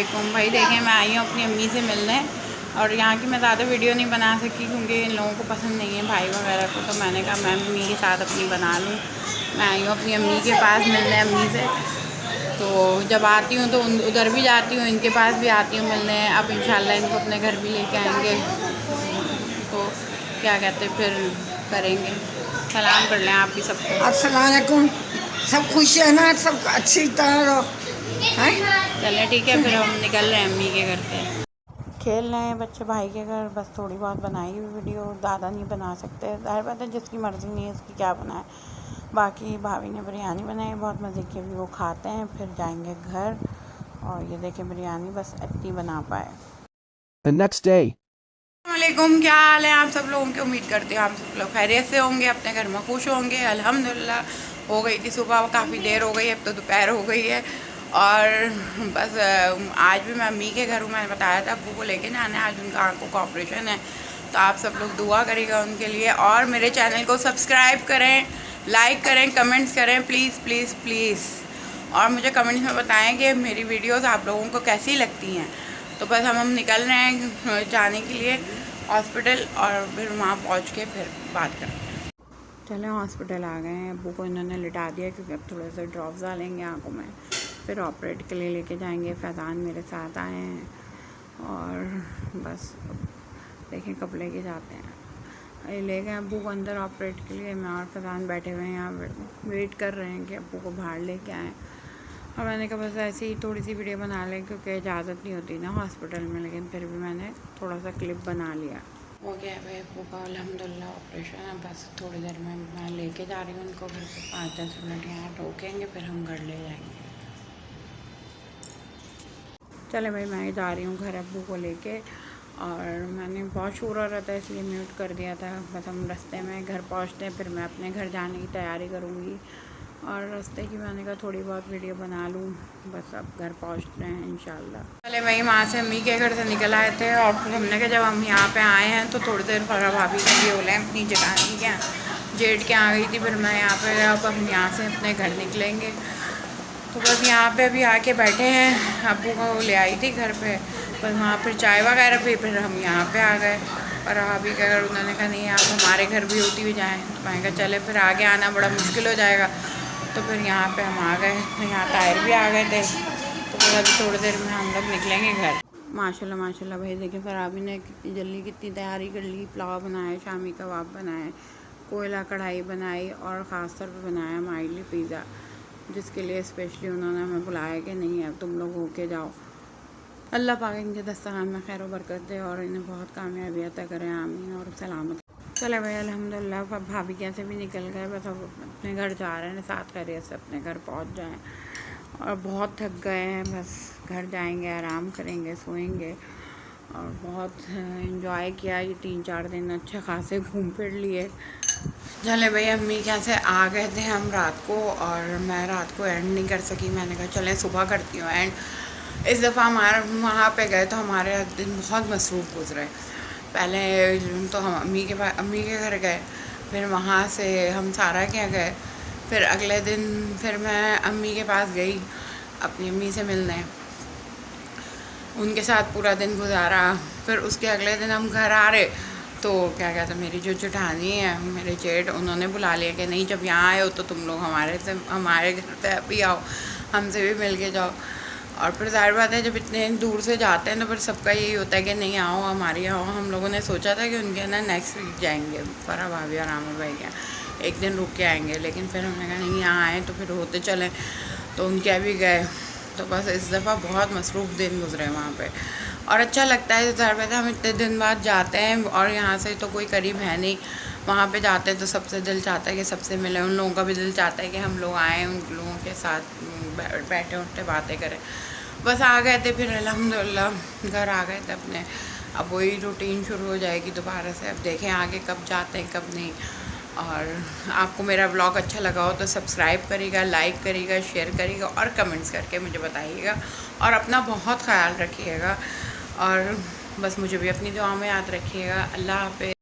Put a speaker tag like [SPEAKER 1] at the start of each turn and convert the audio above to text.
[SPEAKER 1] वालेकुम। भाई देखें, मैं आई हूँ अपनी अम्मी से मिलने और यहाँ की मैं ज़्यादा वीडियो नहीं बना सकी क्योंकि इन लोगों को पसंद नहीं है भाई वगैरह को, तो मैंने कहा मैं अम्मी के साथ अपनी बना लूँ। मैं आई हूँ अपनी अम्मी के पास मिलने अम्मी से, तो जब आती हूँ तो उधर भी जाती हूँ, इनके पास भी आती हूँ मिलने। अब इंशाल्लाह इनको अपने घर भी लेके आएंगे, तो क्या कहते फिर करेंगे। सलाम कर लें आप भी सबको।
[SPEAKER 2] अस्सलाम वालेकुम। सब खुश है ना, सब अच्छी तरह रहो।
[SPEAKER 1] चलें ठीक है, फिर हम निकल रहे हैं अम्मी के घर से। खेल रहे हैं बच्चे भाई के घर, बस थोड़ी बहुत बनाई हुई वीडियो, ज़्यादा नहीं बना सकते। जाहिर बात है जिसकी मर्ज़ी नहीं है उसकी क्या बनाए। बाकी भाभी ने बिरयानी बनाई बहुत मज़े की, अभी वो खाते हैं फिर जाएंगे घर। और ये देखें बिरयानी बस इतनी बना पाए।
[SPEAKER 3] The next day.
[SPEAKER 1] वालेकुम, क्या हाल है आप सब लोगों की। उम्मीद करती हूँ आप सब लोग खैरियत से होंगे, अपने घर में खुश होंगे। अल्हम्दुलिल्लाह हो गई थी सुबह, काफ़ी देर हो गई, अब तो दोपहर हो गई है। और बस आज भी मैं अम्मी के घर हूँ। मैंने बताया था अब्बू को लेके ना आने, आज उनका आँखों का ऑपरेशन है, तो आप सब लोग दुआ करिएगा उनके लिए। और मेरे चैनल को सब्सक्राइब करें, लाइक करें, कमेंट्स करें प्लीज़ प्लीज़ प्लीज़। और मुझे कमेंट्स में बताएं कि मेरी वीडियोस आप लोगों को कैसी लगती हैं। तो बस हम निकल रहे हैं जाने के लिए हॉस्पिटल, और फिर वहाँ पहुँच के फिर बात करते हैं। चले हॉस्पिटल आ गए हैं, अब्बू को इन्होंने लिटा दिया क्योंकि अब थोड़े से ड्रॉप्स डालेंगे आँखों में, फिर ऑपरेट के लिए लेके जाएंगे। फैज़ान मेरे साथ आए हैं और बस देखें कब लेके जाते हैं। ये ले गए अब्बू को अंदर ऑपरेट के लिए। मैं और फैज़ान बैठे हुए हैं यहाँ वेट कर रहे हैं कि अब्बू को बाहर लेके आएँ। और मैंने कहा बस ऐसे ही थोड़ी सी वीडियो बना लें क्योंकि इजाज़त नहीं होती ना हॉस्पिटल में, लेकिन फिर भी मैंने थोड़ा सा क्लिप बना लिया। हो गया भाई अब्बू का अल्हम्दुलिल्लाह ऑपरेशन है। बस थोड़ी देर में मैं लेके जा रही हूँ उनको घर पे, 5-10 मिनट यहाँ रोकेंगे फिर हम घर ले जाएंगे। चले भाई मैं जा रही हूँ घर अब्बू को लेके। और मैंने बहुत शोर हो रहा था इसलिए म्यूट कर दिया था। बस हम रास्ते में घर पहुँचते हैं, फिर मैं अपने घर जाने की तैयारी करूँगी। और रास्ते की मैंने कहा थोड़ी बहुत वीडियो बना लूँ। बस अब घर पहुँच रहे हैं इंशाल्लाह। पहले वही वहाँ से अम्मी के घर से निकल आए थे और फिर हमने कहा जब हम यहाँ पे आए हैं तो थोड़ी देर फरा भाभी की बोले अपनी जठानी के जेठ के आ गई थी, फिर मैं यहाँ पे अब हम यहाँ से अपने घर निकलेंगे। तो बस यहाँ पे अभी आके बैठे हैं। अब्बू को ले आई थी घर पे, बस वहाँ पर चाय वगैरह पी, फिर हम यहाँ पे आ गए। और भाभी का घर उन्होंने कहा नहीं आप हमारे घर भी होती हुई जाएँ, तो मैंने कहा चले फिर आगे आना बड़ा मुश्किल हो जाएगा। तो फिर यहाँ पे हम आ गए, तो यहाँ टायर भी आ गए थे, तो फिर अभी थोड़ी देर में हम लोग निकलेंगे घर। माशाल्लाह माशाल्लाह भाई देखिए फराबी ने कितनी जल्दी कितनी तैयारी कर ली। पुलाव बनाए, शामी कबाब बनाए, कोयला कढ़ाई बनाई और ख़ास तौर पे बनाया माइली पिज़्ज़ा, जिसके लिए स्पेशली उन्होंने हमें बुलाया कि नहीं अब तुम लोग होके जाओ। अल्लाह पाक इनके दस्तरखान में खैर बरकत दे और इन्हें बहुत कामयाबी अता करें, आमीन और सलामत। चले भाई अल्हम्दुलिल्लाह भाभी कैसे भी निकल गए, बस अब अपने घर जा रहे हैं, साथ खैरियत से अपने घर पहुंच जाएं। और बहुत थक गए हैं, बस घर जाएंगे, आराम करेंगे, सोएंगे। और बहुत इन्जॉय किया ये 3-4 दिन, अच्छे खासे घूम फिर लिए। चले भाई अम्मी कैसे आ गए थे हम रात को, और मैं रात को एंड नहीं कर सकी। मैंने कहा चलें सुबह करती हूँ एंड। इस दफ़ा हमारा वहाँ पे गए तो हमारे दिन बहुत मसरूफ़ गुजरे। पहले तो हम अम्मी के घर गए, फिर वहाँ से हम सारा के गए, फिर अगले दिन फिर मैं अम्मी के पास गई अपनी अम्मी से मिलने, उनके साथ पूरा दिन गुजारा। फिर उसके अगले दिन हम घर आ रहे तो क्या कहते मेरी जो जेठानी है मेरे जेठ, उन्होंने बुला लिया कि नहीं जब यहाँ आए हो तो तुम लोग हमारे घर से भी आओ, हमसे भी मिल के जाओ। और फिर ज़ाहिर बात है जब इतने दूर से जाते हैं तो फिर सबका यही होता है कि नहीं आओ हमारे यहाँ। हम लोगों ने सोचा था कि उनके ना नेक्स्ट वीक जाएंगे फरा भाभी और आमिर भाई के, एक दिन रुक के आएंगे, लेकिन फिर हमने कहा नहीं यहाँ आए तो फिर होते चलें, तो उनके भी गए। तो बस इस दफ़ा बहुत मसरूफ़ दिन गुजरे वहाँ पे, और अच्छा लगता है। ज़ाहिर बात है हम इतने दिन बाद जाते हैं और यहाँ से तो कोई करीब है नहीं, वहाँ पे जाते हैं तो सबसे दिल चाहता है कि सबसे मिलें, उन लोगों का भी दिल चाहता है कि हम लोग आएँ, उन लोगों के साथ बैठे उठे बातें करें। बस आ गए थे फिर अल्हम्दुलिल्लाह घर आ गए थे अपने। अब वही रूटीन शुरू हो जाएगी दोबारा से, अब देखें आगे कब जाते हैं कब नहीं। और आपको मेरा ब्लॉग अच्छा लगा हो तो सब्सक्राइब करिएगा, लाइक करिएगा, शेयर करिएगा और कमेंट्स करके मुझे बताइएगा। और अपना बहुत ख्याल रखिएगा और बस मुझे भी अपनी दुआ में याद रखिएगा। अल्लाह हाफ़िज़।